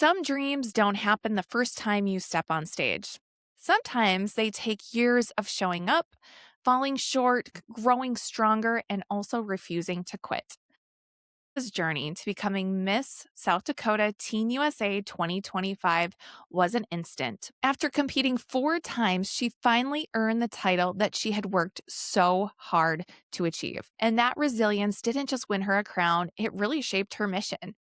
Some dreams don't happen the first time you step on stage. Sometimes they take years of showing up, falling short, growing stronger, and also refusing to quit. This journey to becoming Miss South Dakota Teen USA 2025 wasn't instant. After competing 4 times, she finally earned the title that she had worked so hard to achieve. And that resilience didn't just win her a crown, it really shaped her mission.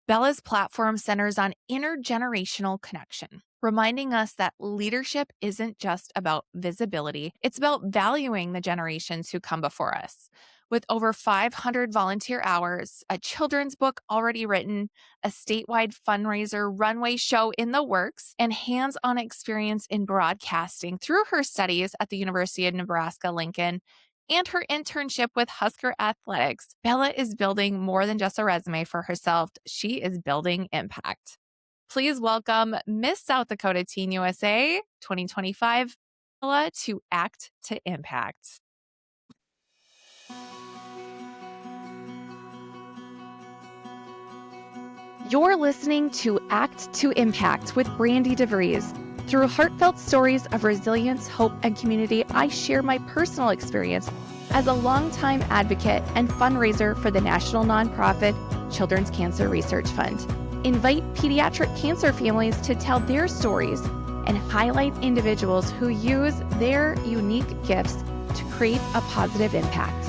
Bella's platform centers on intergenerational connection, reminding us that leadership isn't just about visibility, it's about valuing the generations who come before us. With over 500 volunteer hours, a children's book already written, a statewide fundraiser runway show in the works, and hands on experience in broadcasting through her studies at the University of Nebraska Lincoln and her internship with Husker Athletics, Bella is building more than just a resume for herself. She is building impact. Please welcome Miss South Dakota Teen USA 2025, Bella, to Act to Impact. You're listening to Act to Impact with Brandy DeVries. Through heartfelt stories of resilience, hope, and community, I share my personal experience as a longtime advocate and fundraiser for the national nonprofit Children's Cancer Research Fund. Invite pediatric cancer families to tell their stories and highlight individuals who use their unique gifts to create a positive impact.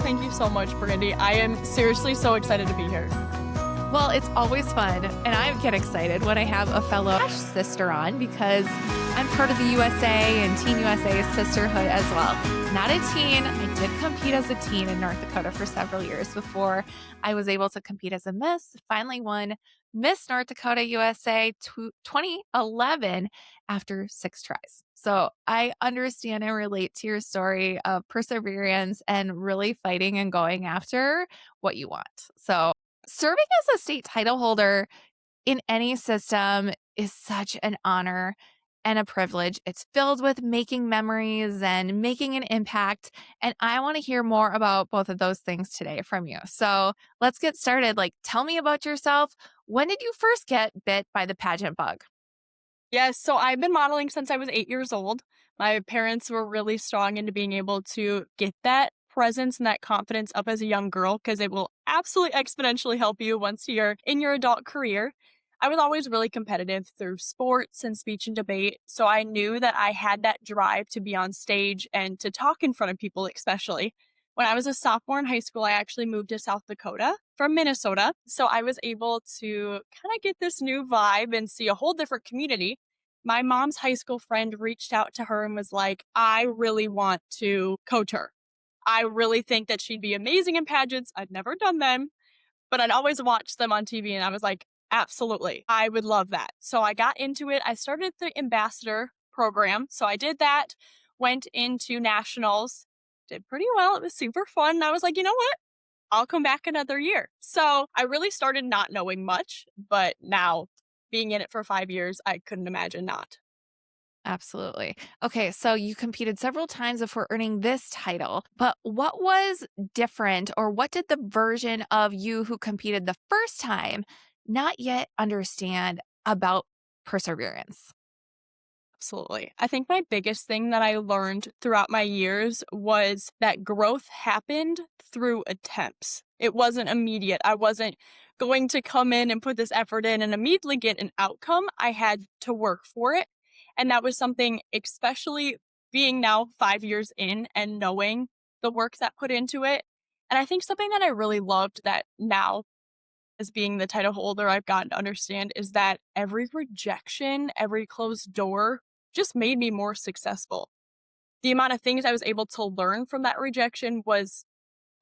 Thank you so much, Brandy. I am seriously so excited to be here. Well, it's always fun, and I get excited when I have a fellow sister on because I'm part of the USA and Teen USA sisterhood as well. Not a teen. I did compete as a teen in North Dakota for several years before I was able to compete as a Miss. Finally won Miss North Dakota USA 2011 after 6 tries. So I understand and relate to your story of perseverance and really fighting and going after what you want. So serving as a state title holder in any system is such an honor and a privilege. It's filled with making memories and making an impact. And I want to hear more about both of those things today from you. So let's get started. Tell me about yourself. When did you first get bit by the pageant bug? Yes, so I've been modeling since I was 8 years old. My parents were really strong into being able to get that presence and that confidence up as a young girl because it will absolutely exponentially help you once you're in your adult career. I was always really competitive through sports and speech and debate, so I knew that I had that drive to be on stage and to talk in front of people, especially. When I was a sophomore in high school, I actually moved to South Dakota from Minnesota, so I was able to kind of get this new vibe and see a whole different community. My mom's high school friend reached out to her and was like, I really want to coach her. I really think that she'd be amazing in pageants. I'd never done them, but I'd always watched them on TV. And I was like, absolutely, I would love that. So I got into it. I started the ambassador program. So I did that, went into nationals, did pretty well. It was super fun. And I was like, you know what? I'll come back another year. So I really started not knowing much, but now being in it for 5 years, I couldn't imagine not. Absolutely. Okay, so you competed several times before earning this title, but what was different, or what did the version of you who competed the first time not yet understand about perseverance? Absolutely. I think my biggest thing that I learned throughout my years was that growth happened through attempts. It wasn't immediate. I wasn't going to come in and put this effort in and immediately get an outcome. I had to work for it. And that was something, especially being now 5 years in and knowing the work that put into it. And I think something that I really loved that now, as being the title holder, I've gotten to understand is that every rejection, every closed door just made me more successful. The amount of things I was able to learn from that rejection was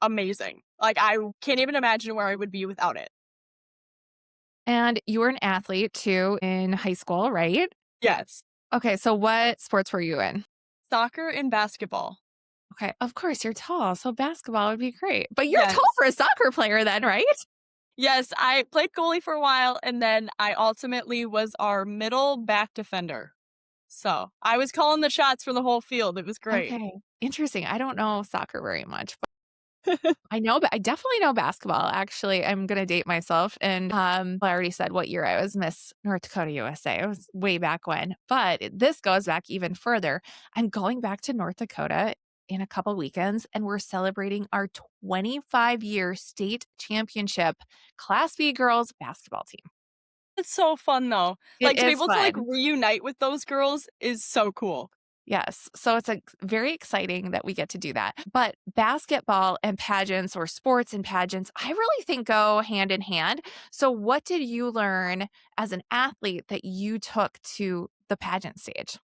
amazing. I can't even imagine where I would be without it. And you were an athlete too in high school, right? Yes. Okay, so what sports were you in? Soccer and basketball. Okay, of course you're tall, so basketball would be great. But you're Yes. tall for a soccer player then, right? Yes, I played goalie for a while, and then I ultimately was our middle back defender. So I was calling the shots for the whole field. It was great. Okay, interesting. I don't know soccer very much. I know, but I definitely know basketball. Actually, I'm gonna date myself, and, I already said what year I was Miss North Dakota, USA. It was way back when, but this goes back even further. I'm going back to North Dakota in a couple weekends, and we're celebrating our 25-year state championship Class B girls basketball team. It's so fun though. It Like, to be is able to, like, fun. reunite with those girls is so cool. Yes. So it's, like, very exciting that we get to do that. But basketball and pageants or sports and pageants, I really think go hand in hand. So what did you learn as an athlete that you took to the pageant stage?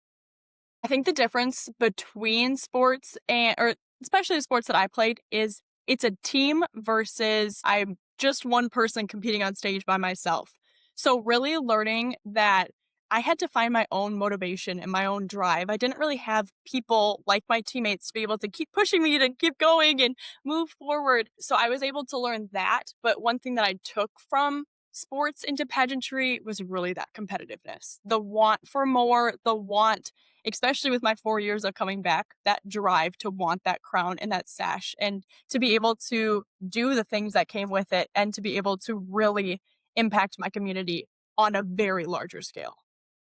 I think the difference between sports and or especially the sports that I played is it's a team versus I'm just one person competing on stage by myself. So really learning that I had to find my own motivation and my own drive. I didn't really have people like my teammates to be able to keep pushing me to keep going and move forward. So I was able to learn that. But one thing that I took from sports into pageantry was really that competitiveness, the want for more, the want, especially with my 4 years of coming back, that drive to want that crown and that sash and to be able to do the things that came with it and to be able to really impact my community on a very larger scale.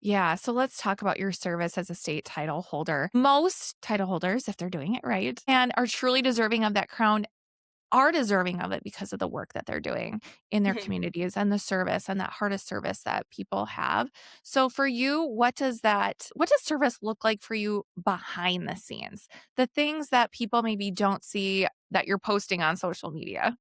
Yeah, so let's talk about your service as a state title holder. Most title holders, if they're doing it right and are truly deserving of that crown, are deserving of it because of the work that they're doing in their Mhm. communities and the service and that heart of service that people have. So for you, what does service look like for you behind the scenes? The things that people maybe don't see that you're posting on social media.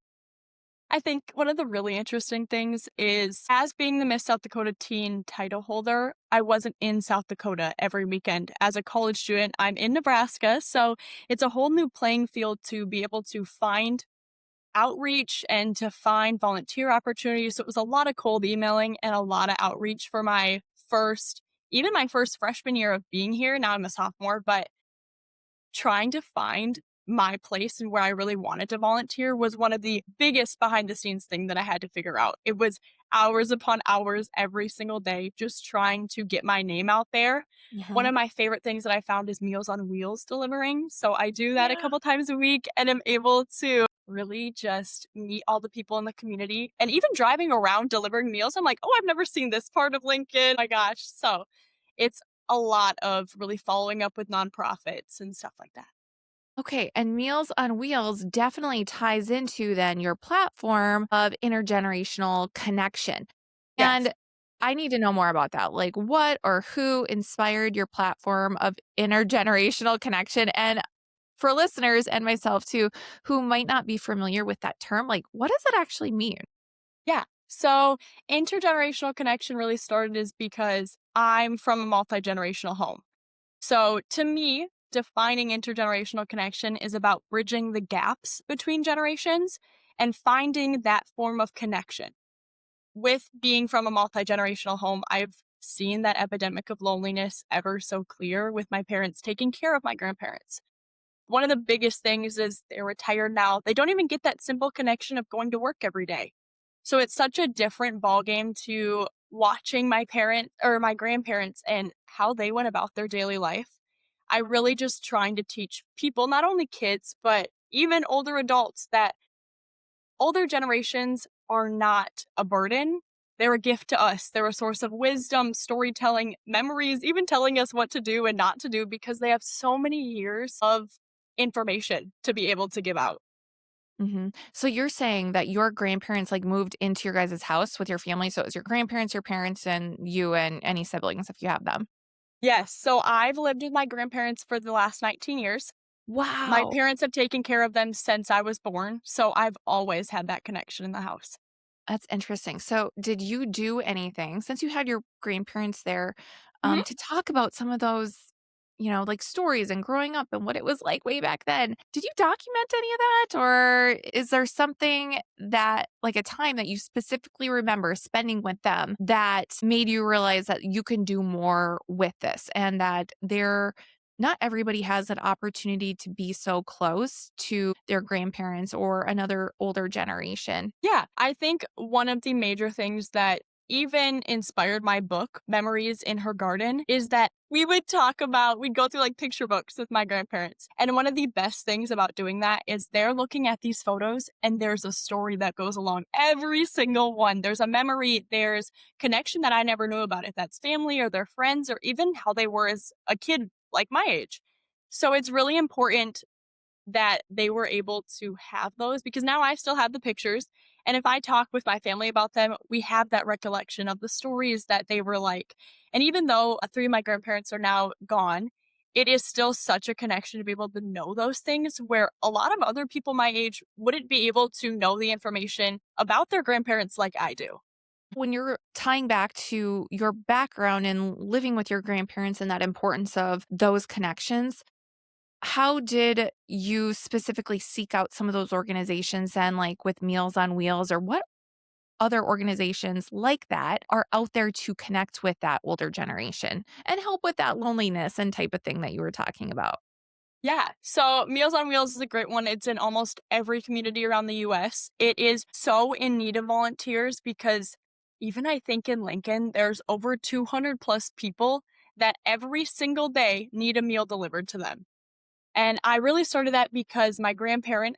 I think one of the really interesting things is as being the Miss South Dakota teen title holder, I wasn't in South Dakota every weekend. As a college student, I'm in Nebraska. So it's a whole new playing field to be able to find outreach and to find volunteer opportunities. So it was a lot of cold emailing and a lot of outreach for my first, even my first freshman year of being here. Now I'm a sophomore, but trying to find my place and where I really wanted to volunteer was one of the biggest behind the scenes thing that I had to figure out. It was hours upon hours every single day just trying to get my name out there. One Mhm. of my favorite things that I found is Meals on Wheels delivering. So I do that a Yeah. couple times a week and am able to really just meet all the people in the community. And even driving around delivering meals, I'm like, oh, I've never seen this part of Lincoln. My gosh. So it's a lot of really following up with nonprofits and stuff like that. Okay, and Meals on Wheels definitely ties into then your platform of intergenerational connection. Yes. And I need to know more about that. Like, what or who inspired your platform of intergenerational connection? And for listeners and myself too, who might not be familiar with that term, like, what does it actually mean? Yeah. So intergenerational connection really started is because I'm from a multi-generational home. So to me, defining intergenerational connection is about bridging the gaps between generations and finding that form of connection. With being from a multi-generational home, I've seen that epidemic of loneliness ever so clear with my parents taking care of my grandparents. One of the biggest things is they're retired now. They don't even get that simple connection of going to work every day. So it's such a different ballgame to watching my parent or my grandparents and how they went about their daily life. I really just trying to teach people, not only kids, but even older adults, that older generations are not a burden. They're a gift to us. They're a source of wisdom, storytelling, memories, even telling us what to do and not to do because they have so many years of information to be able to give out. Mhm. So you're saying that your grandparents like moved into your guys' house with your family. So it was your grandparents, your parents, and you and any siblings if you have them. Yes, so I've lived with my grandparents for the last 19 years. My Wow. parents have taken care of them since I was born, so I've always had that connection in the house. That's interesting. So, did you do anything since you had your grandparents there, Mhm. to talk about some of those, like stories and growing up and what it was like way back then? Did you document any of that? Or is there something that, like a time that you specifically remember spending with them that made you realize that you can do more with this and that not everybody has that opportunity to be so close to their grandparents or another older generation? Yeah, I think one of the major things that even inspired my book, Memories in Her Garden, is that we'd go through like picture books with my grandparents. And one of the best things about doing that is they're looking at these photos and there's a story that goes along every single one. There's a memory, there's connection that I never knew about, if that's family or their friends or even how they were as a kid like my age. So it's really important that they were able to have those because now I still have the pictures. And if I talk with my family about them, we have that recollection of the stories that they were like. And even though three of my grandparents are now gone, it is still such a connection to be able to know those things where a lot of other people my age wouldn't be able to know the information about their grandparents like I do. When you're tying back to your background and living with your grandparents and that importance of those connections, how did you specifically seek out some of those organizations then, like with Meals on Wheels, or what other organizations like that are out there to connect with that older generation and help with that loneliness and type of thing that you were talking about? Yeah. So Meals on Wheels is a great one. It's in almost every community around the US. It is so in need of volunteers because even I think in Lincoln, there's over 200 plus people that every single day need a meal delivered to them. And I really started that because my grandpa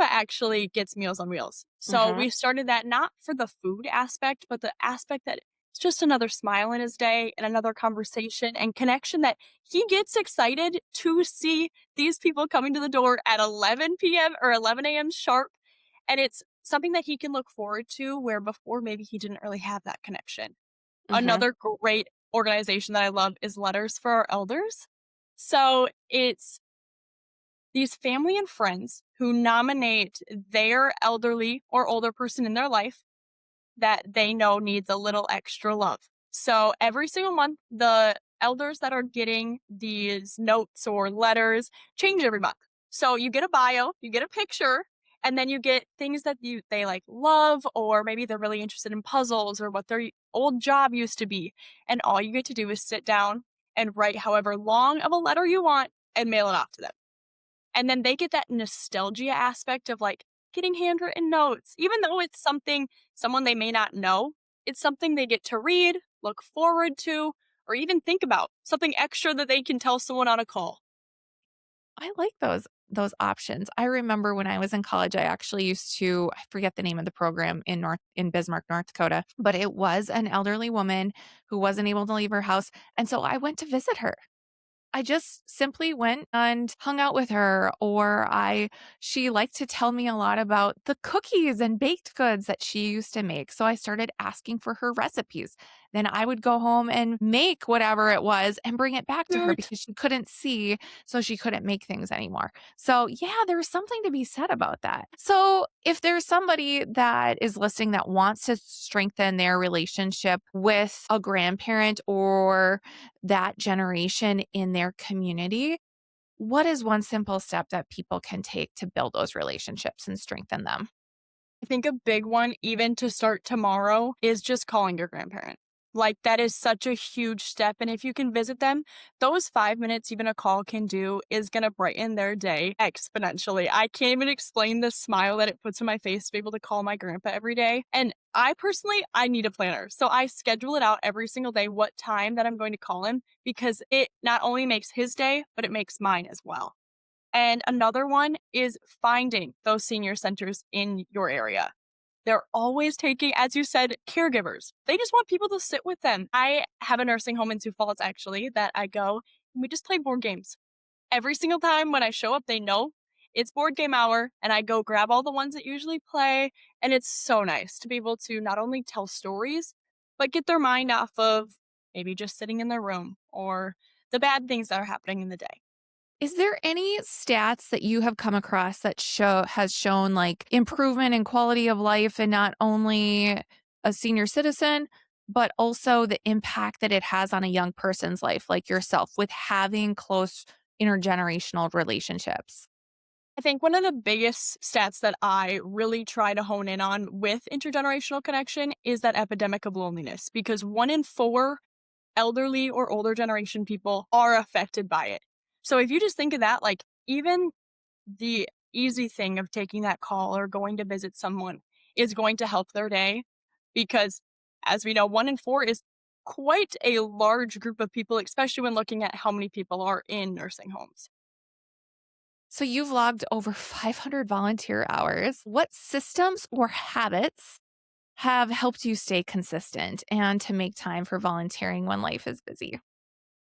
actually gets Meals on Wheels. So Mhm. we started that not for the food aspect, but the aspect that it's just another smile in his day and another conversation and connection that he gets excited to see these people coming to the door at 11 p.m. or 11 a.m. sharp. And it's something that he can look forward to where before maybe he didn't really have that connection. Mhm. Another great organization that I love is Letters for Our Elders. So it's these family and friends who nominate their elderly or older person in their life that they know needs a little extra love. So every single month, the elders that are getting these notes or letters change every month. So you get a bio, you get a picture, and then you get things that they like love, or maybe they're really interested in puzzles or what their old job used to be. And all you get to do is sit down and write however long of a letter you want and mail it off to them. And then they get that nostalgia aspect of like getting handwritten notes, even though it's something someone they may not know, it's something they get to read, look forward to, or even think about, something extra that they can tell someone on a call. I like those options. I remember when I was in college, I actually used to, I forget the name of the program in Bismarck, North Dakota, but it was an elderly woman who wasn't able to leave her house, and so I went to visit her. I just simply went and hung out with her, or I she liked to tell me a lot about the cookies and baked goods that she used to make, so I started asking for her recipes. Then I would go home and make whatever it was and bring it back to her Cute. because she couldn't see, so she couldn't make things anymore. So, yeah, there's something to be said about that. So, if there's somebody that is listening that wants to strengthen their relationship with a grandparent or that generation in their community, what is one simple step that people can take to build those relationships and strengthen them? I think a big one, even to start tomorrow, is just calling your grandparent. Like, that is such a huge step. And if you can visit them, those 5 minutes, even a call can do, is going to brighten their day exponentially. I can't even explain the smile that it puts in my face to be able to call my grandpa every day. And I personally, I need a planner. So I schedule it out every single day, what time that I'm going to call him, because it not only makes his day, but it makes mine as well. And another one is finding those senior centers in your area. They're always taking, as you said, caregivers. They just want people to sit with them. I have a nursing home in Sioux Falls, actually, that I go and we just play board games. Every single time when I show up, they know it's board game hour, and I go grab all the ones that usually play. And it's so nice to be able to not only tell stories, but get their mind off of maybe just sitting in their room or the bad things that are happening in the day. Is there any stats that you have come across that has shown like improvement in quality of life and not only a senior citizen, but also the impact that it has on a young person's life, like yourself, with having close intergenerational relationships? I think one of the biggest stats that I really try to hone in on with intergenerational connection is that epidemic of loneliness because one in four elderly or older generation people are affected by it. So if you just think of that, like even the easy thing of taking that call or going to visit someone is going to help their day because as we know, one in four is quite a large group of people, especially when looking at how many people are in nursing homes. So you've logged over 500 volunteer hours. What systems or habits have helped you stay consistent and to make time for volunteering when life is busy?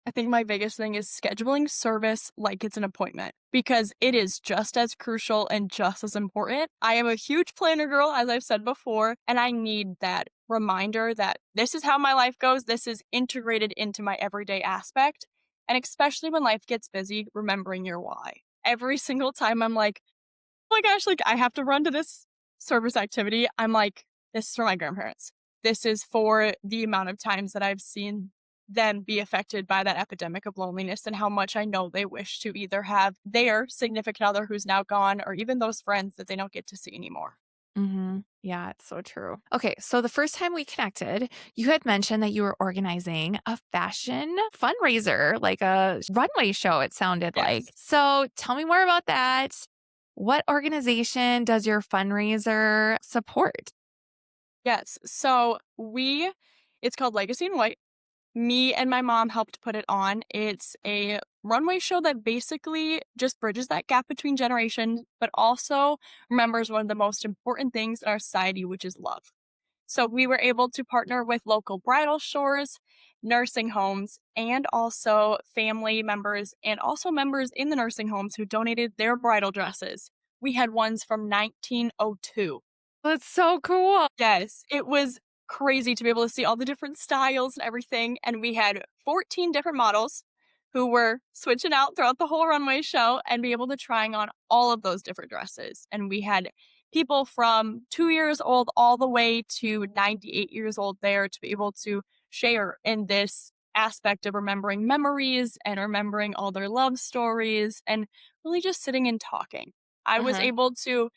I think my biggest thing is scheduling service like it's an appointment because it is just as crucial and just as important. I am a huge planner girl, as I've said before, and I need that reminder that this is how my life goes. This is integrated into my everyday aspect. And especially when life gets busy, remembering your why. Every single time I'm like, oh my gosh, like I have to run to this service activity. I'm like, this is for my grandparents. This is for the amount of times that I've seen them be affected by that epidemic of loneliness and how much I know they wish to either have their significant other who's now gone or even those friends that they don't get to see anymore. Yeah, it's so true. Okay, so the first time we connected, you had mentioned that you were organizing a fashion fundraiser, like a runway show, it sounded like. Yes. So tell me more about that. What organization does your fundraiser support? Yes. It's called Legacy in White. Me and my mom helped put it on. It's a runway show that basically just bridges that gap between generations, but also remembers one of the most important things in our society, which is love. So we were able to partner with local bridal stores, nursing homes, and also family members and also members in the nursing homes who donated their bridal dresses. We had ones from 1902. That's so cool. Yes, it was crazy to be able to see all the different styles and everything, and we had 14 different models who were switching out throughout the whole runway show and be able to trying on all of those different dresses. And we had people from 2 years old all the way to 98 years old there to be able to share in this aspect of remembering memories and remembering all their love stories and really just sitting and talking. I was Uh-huh. able to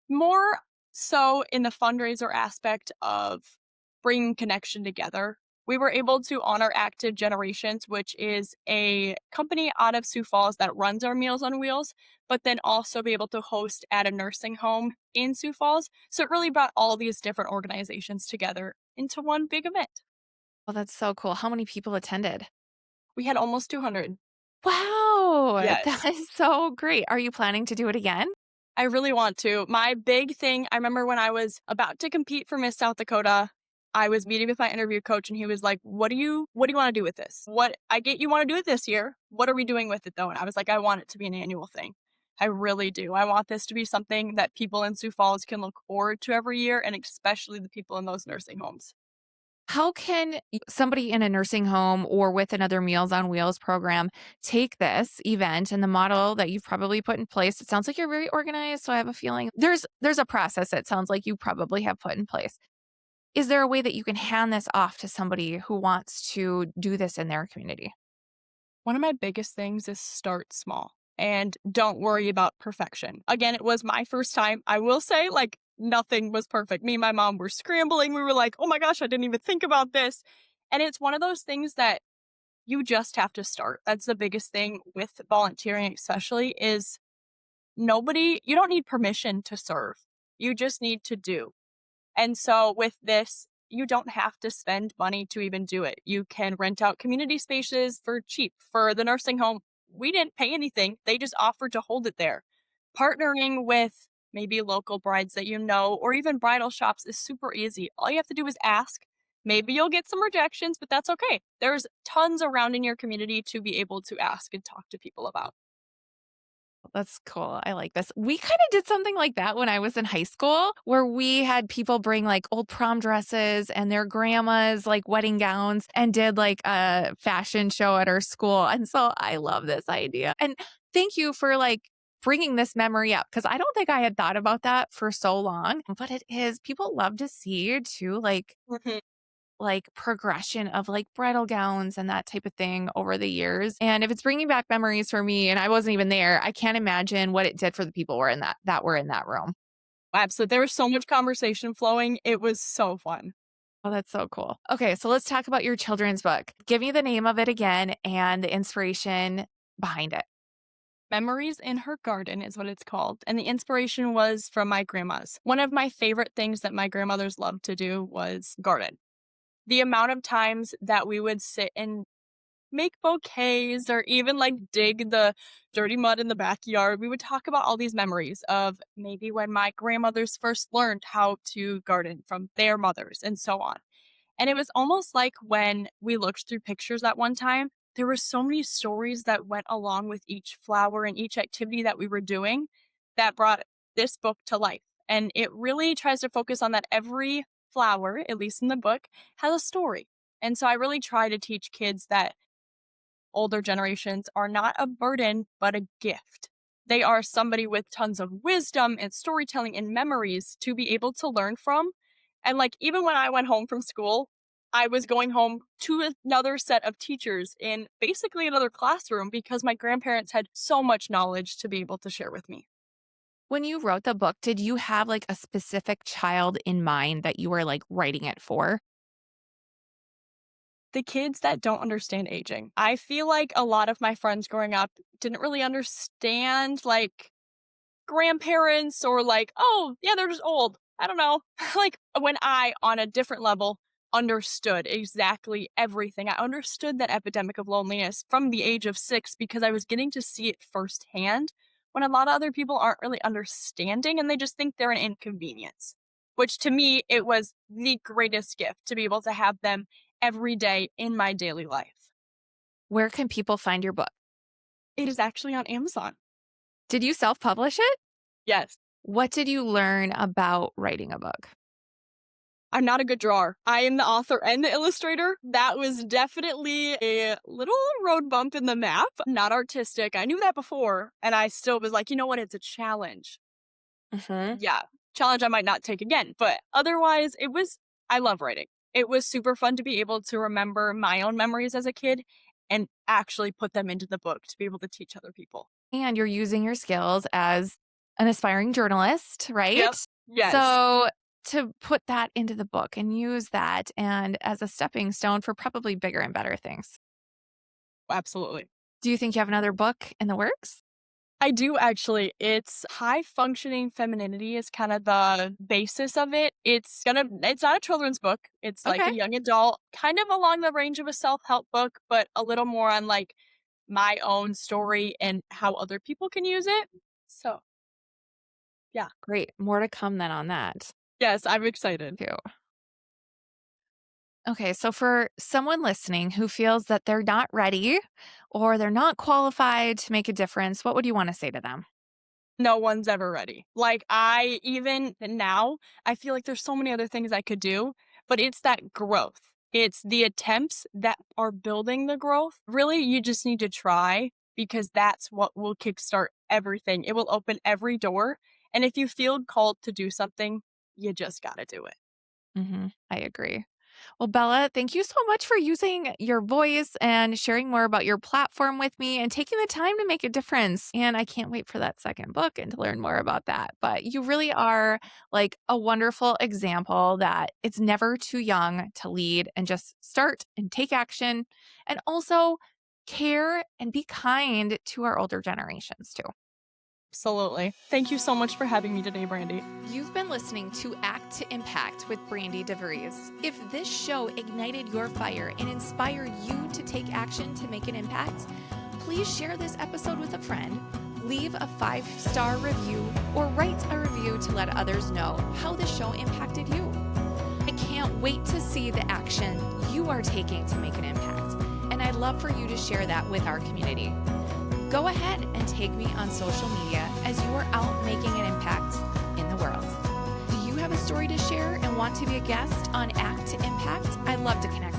more so in the fundraiser aspect of bringing connection together. We were able to honor Active Generations, which is a company out of Sioux Falls that runs our Meals on Wheels, but then also be able to host at a nursing home in Sioux Falls. So it really brought all these different organizations together into one big event. Oh, that's so cool. How many people attended? We had almost 200. Wow, that Yes. is so great. Are you planning to do it again? I really want to. My big thing, I remember when I was about to compete for Miss South Dakota, I was meeting with my interview coach and he was like, what do you want to do with this? What I get you want to do it this year. What are we doing with it though?" And I was like, "I want it to be an annual thing. I really do. I want this to be something that people in Sioux Falls can look forward to every year and especially the people in those nursing homes." How can somebody in a nursing home or with another Meals on Wheels program take this event and the model that you've probably put in place? It sounds like you're very organized, so I have a feeling there's a process it sounds like you probably have put in place. Is there a way that you can hand this off to somebody who wants to do this in their community? One of my biggest things is start small and don't worry about perfection. Again, it was my first time. I will say, like, nothing was perfect. Me and my mom were scrambling. We were like, oh my gosh, I didn't even think about this. And it's one of those things that you just have to start. That's the biggest thing with volunteering, especially, is you don't need permission to serve. You just need to do. And so with this, you don't have to spend money to even do it. You can rent out community spaces for cheap. For the nursing home, we didn't pay anything. They just offered to hold it there. Partnering with maybe local brides that you know, or even bridal shops is super easy. All you have to do is ask. Maybe you'll get some rejections, but that's okay. There's tons around in your community to be able to ask and talk to people about. That's cool. I like this. We kind of did something like that when I was in high school, where we had people bring like old prom dresses and their grandma's like wedding gowns and did like a fashion show at our school. And so I love this idea. And thank you for like bringing this memory up because I don't think I had thought about that for so long, but it is people love to see too, Mhm. like progression of like bridal gowns and that type of thing over the years. And if it's bringing back memories for me and I wasn't even there, I can't imagine what it did for the people were in that were in that room. Absolutely. There was so much conversation flowing. It was so fun. Oh, that's so cool. Okay, so let's talk about your children's book. Give me the name of it again and the inspiration behind it. Memories in Her Garden is what it's called. And the inspiration was from my grandma's. One of my favorite things that my grandmothers loved to do was garden. The amount of times that we would sit and make bouquets or even like dig the dirty mud in the backyard. We would talk about all these memories of maybe when my grandmothers first learned how to garden from their mothers and so on. And it was almost like when we looked through pictures at one time, there were so many stories that went along with each flower and each activity that we were doing that brought this book to life. And it really tries to focus on that every flower, at least in the book, has a story. And so I really try to teach kids that older generations are not a burden, but a gift. They are somebody with tons of wisdom and storytelling and memories to be able to learn from. And like, even when I went home from school, I was going home to another set of teachers in basically another classroom because my grandparents had so much knowledge to be able to share with me. When you wrote the book, did you have like a specific child in mind that you were like writing it for? The kids that don't understand aging. I feel like a lot of my friends growing up didn't really understand like grandparents or like, oh, yeah, they're just old. I don't know. Like when I, on a different level, understood exactly everything. I understood that epidemic of loneliness from the age of 6 because I was getting to see it firsthand when a lot of other people aren't really understanding and they just think they're an inconvenience. Which to me, it was the greatest gift to be able to have them every day in my daily life. Where can people find your book? It is actually on Amazon. Did you self publish it? Yes. What did you learn about writing a book? I'm not a good drawer. I am the author and the illustrator. That was definitely a little road bump in the map. Not artistic. I knew that before. And I still was like, you know what? It's a challenge. Hmm. Yeah. Challenge I might not take again. But otherwise, I love writing. It was super fun to be able to remember my own memories as a kid and actually put them into the book to be able to teach other people. And you're using your skills as an aspiring journalist, right? Yep. Yes. So to put that into the book and use that and as a stepping stone for probably bigger and better things. Absolutely. Do you think you have another book in the works? I do actually. It's high functioning femininity is kind of the basis of it. It's not a children's book. It's like Okay. a young adult, kind of along the range of a self-help book, but a little more on like my own story and how other people can use it. So, yeah. Great. More to come then on that Yes, I'm excited. too. Okay, so for someone listening who feels that they're not ready or they're not qualified to make a difference, what would you want to say to them? No one's ever ready. Like, I even now, I feel like there's so many other things I could do, but it's that growth. It's the attempts that are building the growth. Really, you just need to try because that's what will kickstart everything. It will open every door. And if you feel called to do something, you just got to do it. I agree. Well, Bella, thank you so much for using your voice and sharing more about your platform with me and taking the time to make a difference. And I can't wait for that second book and to learn more about that. But you really are like a wonderful example that it's never too young to lead and just start and take action and also care and be kind to our older generations too. Absolutely. Thank you so much for having me today, Brandy. You've been listening to Act to Impact with Brandy DeVries. If this show ignited your fire and inspired you to take action to make an impact, please share this episode with a friend, leave a 5-star review, or write a review to let others know how the show impacted you. I can't wait to see the action you are taking to make an impact, and I'd love for you to share that with our community. Go ahead and tag me on social media as you are out making an impact in the world. Do you have a story to share and want to be a guest on Act to Impact? I'd love to connect